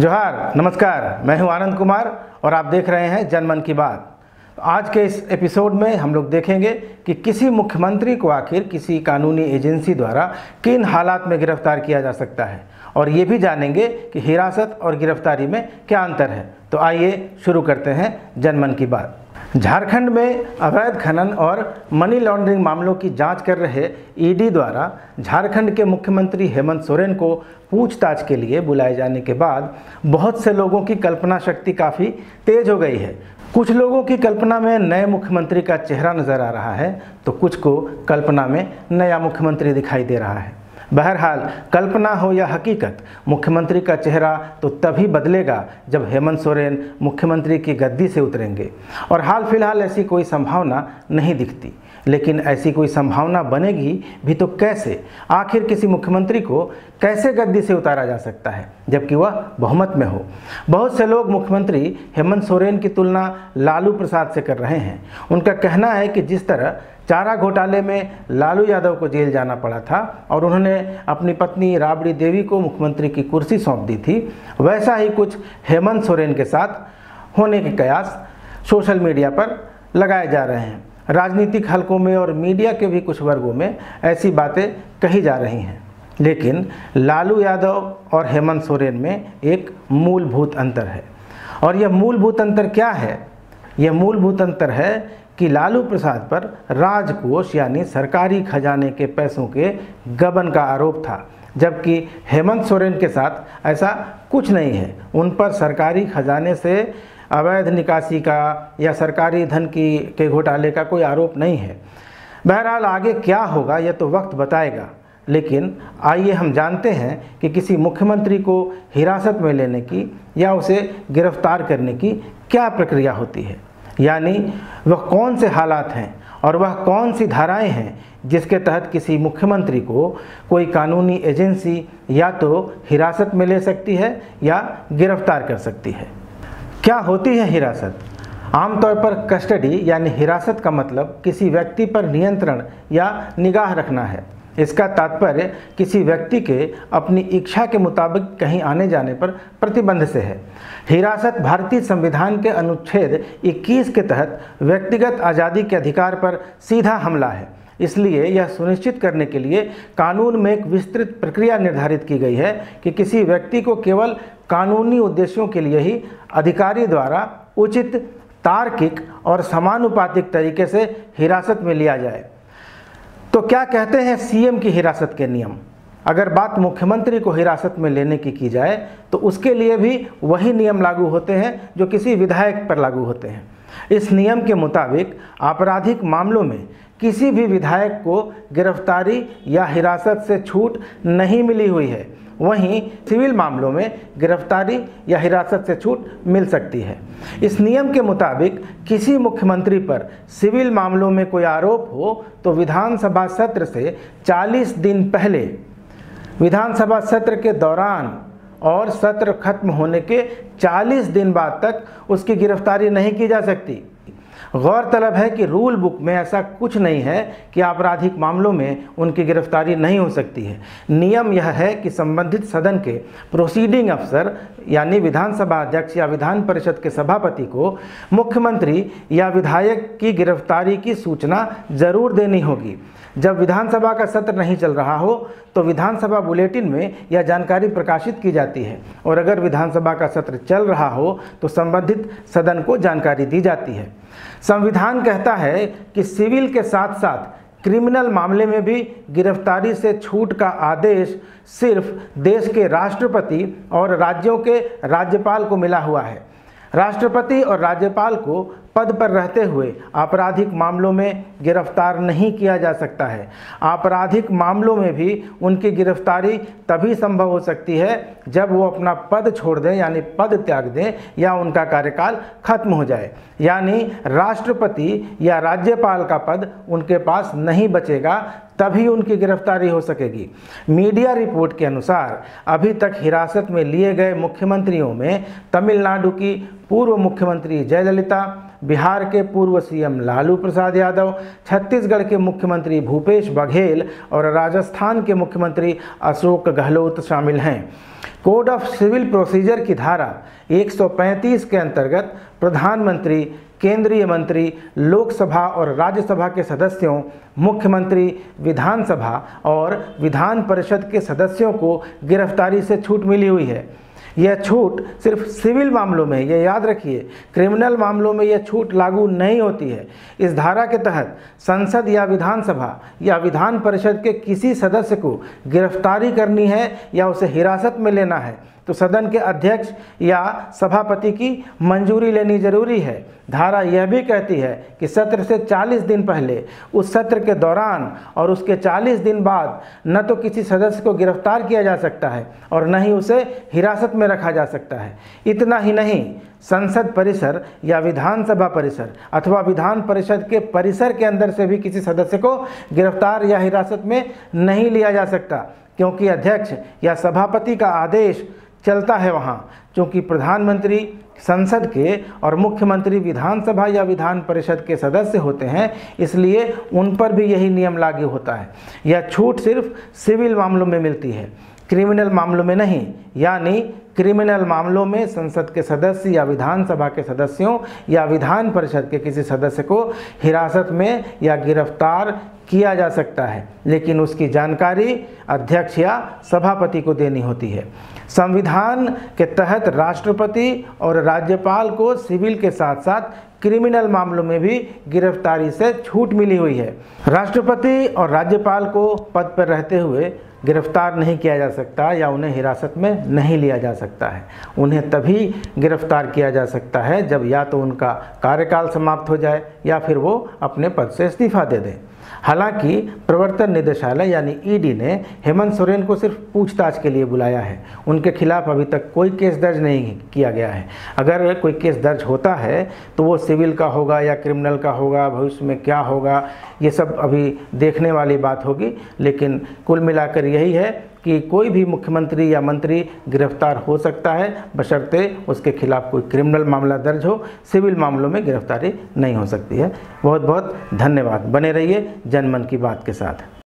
जोहार, नमस्कार। मैं हूं आनंद कुमार और आप देख रहे हैं जनमन की बात। आज के इस एपिसोड में हम लोग देखेंगे कि किसी मुख्यमंत्री को आखिर किसी कानूनी एजेंसी द्वारा किन हालात में गिरफ्तार किया जा सकता है, और ये भी जानेंगे कि हिरासत और गिरफ्तारी में क्या अंतर है। तो आइए शुरू करते हैं जनमन की बात। झारखंड में अवैध खनन और मनी लॉन्ड्रिंग मामलों की जांच कर रहे ईडी द्वारा झारखंड के मुख्यमंत्री हेमंत सोरेन को पूछताछ के लिए बुलाए जाने के बाद बहुत से लोगों की कल्पना शक्ति काफ़ी तेज हो गई है। कुछ लोगों की कल्पना में नए मुख्यमंत्री का चेहरा नज़र आ रहा है, तो कुछ को कल्पना में नया मुख्यमंत्री दिखाई दे रहा है। बहरहाल, कल्पना हो या हकीकत, मुख्यमंत्री का चेहरा तो तभी बदलेगा जब हेमंत सोरेन मुख्यमंत्री की गद्दी से उतरेंगे, और हाल फिलहाल ऐसी कोई संभावना नहीं दिखती। लेकिन ऐसी कोई संभावना बनेगी भी तो कैसे? आखिर किसी मुख्यमंत्री को कैसे गद्दी से उतारा जा सकता है जबकि वह बहुमत में हो? बहुत से लोग मुख्यमंत्री हेमंत सोरेन की तुलना लालू प्रसाद से कर रहे हैं। उनका कहना है कि जिस तरह चारा घोटाले में लालू यादव को जेल जाना पड़ा था और उन्होंने अपनी पत्नी राबड़ी देवी को मुख्यमंत्री की कुर्सी सौंप दी थी, वैसा ही कुछ हेमंत सोरेन के साथ होने के कयास सोशल मीडिया पर लगाए जा रहे हैं। राजनीतिक हलकों में और मीडिया के भी कुछ वर्गों में ऐसी बातें कही जा रही हैं। लेकिन लालू यादव और हेमंत सोरेन में एक मूलभूत अंतर है, और यह मूलभूत अंतर क्या है? यह मूलभूत अंतर है कि लालू प्रसाद पर राजकोष यानी सरकारी खजाने के पैसों के गबन का आरोप था, जबकि हेमंत सोरेन के साथ ऐसा कुछ नहीं है। उन पर सरकारी खजाने से अवैध निकासी का या सरकारी धन के घोटाले का कोई आरोप नहीं है। बहरहाल, आगे क्या होगा यह तो वक्त बताएगा। लेकिन आइए हम जानते हैं कि किसी मुख्यमंत्री को हिरासत में लेने की या उसे गिरफ्तार करने की क्या प्रक्रिया होती है, यानी वह कौन से हालात हैं और वह कौन सी धाराएं हैं जिसके तहत किसी मुख्यमंत्री को कोई कानूनी एजेंसी या तो हिरासत में ले सकती है या गिरफ्तार कर सकती है। क्या होती है हिरासत? आमतौर पर कस्टडी यानी हिरासत का मतलब किसी व्यक्ति पर नियंत्रण या निगाह रखना है। इसका तात्पर्य किसी व्यक्ति के अपनी इच्छा के मुताबिक कहीं आने जाने पर प्रतिबंध से है। हिरासत भारतीय संविधान के अनुच्छेद 21 के तहत व्यक्तिगत आज़ादी के अधिकार पर सीधा हमला है। इसलिए यह सुनिश्चित करने के लिए कानून में एक विस्तृत प्रक्रिया निर्धारित की गई है कि किसी व्यक्ति को केवल कानूनी उद्देश्यों के लिए ही अधिकारी द्वारा उचित, तार्किक और समानुपातिक तरीके से हिरासत में लिया जाए। तो क्या कहते हैं सीएम की हिरासत के नियम? अगर बात मुख्यमंत्री को हिरासत में लेने की जाए तो उसके लिए भी वही नियम लागू होते हैं जो किसी विधायक पर लागू होते हैं। इस नियम के मुताबिक आपराधिक मामलों में किसी भी विधायक को गिरफ्तारी या हिरासत से छूट नहीं मिली हुई है। वहीं सिविल मामलों में गिरफ्तारी या हिरासत से छूट मिल सकती है। इस नियम के मुताबिक किसी मुख्यमंत्री पर सिविल मामलों में कोई आरोप हो तो विधानसभा सत्र से 40 दिन पहले, विधानसभा सत्र के दौरान और सत्र खत्म होने के 40 दिन बाद तक उसकी गिरफ्तारी नहीं की जा सकती। गौरतलब है कि रूल बुक में ऐसा कुछ नहीं है कि आपराधिक मामलों में उनकी गिरफ्तारी नहीं हो सकती है। नियम यह है कि संबंधित सदन के प्रोसीडिंग अफसर यानी विधानसभा अध्यक्ष या विधान परिषद के सभापति को मुख्यमंत्री या विधायक की गिरफ्तारी की सूचना जरूर देनी होगी। जब विधानसभा का सत्र नहीं चल रहा हो तो विधानसभा बुलेटिन में यह जानकारी प्रकाशित की जाती है, और अगर विधानसभा का सत्र चल रहा हो तो संबंधित सदन को जानकारी दी जाती है। संविधान कहता है कि सिविल के साथ साथ क्रिमिनल मामले में भी गिरफ्तारी से छूट का आदेश सिर्फ देश के राष्ट्रपति और राज्यों के राज्यपाल को मिला हुआ है। राष्ट्रपति और राज्यपाल को पद पर रहते हुए आपराधिक मामलों में गिरफ्तार नहीं किया जा सकता है। आपराधिक मामलों में भी उनकी गिरफ्तारी तभी संभव हो सकती है जब वो अपना पद छोड़ दें, यानी पद त्याग दें, या उनका कार्यकाल खत्म हो जाए, यानी राष्ट्रपति या राज्यपाल का पद उनके पास नहीं बचेगा, तभी उनकी गिरफ्तारी हो सकेगी। मीडिया रिपोर्ट के अनुसार अभी तक हिरासत में लिए गए मुख्यमंत्रियों में तमिलनाडु की पूर्व मुख्यमंत्री जयललिता, बिहार के पूर्व सीएम लालू प्रसाद यादव, छत्तीसगढ़ के मुख्यमंत्री भूपेश बघेल और राजस्थान के मुख्यमंत्री अशोक गहलोत शामिल हैं। कोड ऑफ सिविल प्रोसीजर की धारा 135 के अंतर्गत प्रधानमंत्री, केंद्रीय मंत्री, लोकसभा और राज्यसभा के सदस्यों, मुख्यमंत्री, विधानसभा और विधान परिषद के सदस्यों को गिरफ्तारी से छूट मिली हुई है। यह छूट सिर्फ सिविल मामलों में, यह याद रखिए, क्रिमिनल मामलों में यह छूट लागू नहीं होती है। इस धारा के तहत संसद या विधानसभा या विधान परिषद के किसी सदस्य को गिरफ्तारी करनी है या उसे हिरासत में लेना है तो सदन के अध्यक्ष या सभापति की मंजूरी लेनी जरूरी है। धारा यह भी कहती है कि सत्र से 40 दिन पहले, उस सत्र के दौरान और उसके 40 दिन बाद न तो किसी सदस्य को गिरफ्तार किया जा सकता है और न ही उसे हिरासत में रखा जा सकता है। इतना ही नहीं, संसद परिसर या विधानसभा परिसर अथवा विधान परिषद के परिसर के अंदर से भी किसी सदस्य को गिरफ्तार या हिरासत में नहीं लिया जा सकता, क्योंकि अध्यक्ष या सभापति का आदेश चलता है वहाँ। क्योंकि प्रधानमंत्री संसद के और मुख्यमंत्री विधानसभा या विधान परिषद के सदस्य होते हैं, इसलिए उन पर भी यही नियम लागू होता है। यह छूट सिर्फ सिविल मामलों में मिलती है, क्रिमिनल मामलों में नहीं। यानी क्रिमिनल मामलों में संसद के सदस्य या विधानसभा के सदस्यों या विधान परिषद के किसी सदस्य को हिरासत में या गिरफ्तार किया जा सकता है, लेकिन उसकी जानकारी अध्यक्ष या सभापति को देनी होती है। संविधान के तहत राष्ट्रपति और राज्यपाल को सिविल के साथ साथ क्रिमिनल मामलों में भी गिरफ्तारी से छूट मिली हुई है। राष्ट्रपति और राज्यपाल को पद पर रहते हुए गिरफ्तार नहीं किया जा सकता या उन्हें हिरासत में नहीं लिया जा सकता है। उन्हें तभी गिरफ्तार किया जा सकता है जब या तो उनका कार्यकाल समाप्त हो जाए या फिर वो अपने पद से इस्तीफा दे दें। हालांकि प्रवर्तन निदेशालय यानी ईडी ने हेमंत सोरेन को सिर्फ पूछताछ के लिए बुलाया है। उनके खिलाफ अभी तक कोई केस दर्ज नहीं किया गया है। अगर कोई केस दर्ज होता है तो वो सिविल का होगा या क्रिमिनल का होगा, भविष्य में क्या होगा, ये सब अभी देखने वाली बात होगी। लेकिन कुल मिलाकर यही है कि कोई भी मुख्यमंत्री या मंत्री गिरफ्तार हो सकता है, बशर्ते उसके खिलाफ कोई क्रिमिनल मामला दर्ज हो। सिविल मामलों में गिरफ्तारी नहीं हो सकती है। बहुत बहुत धन्यवाद। बने रहिए जनमन की बात के साथ।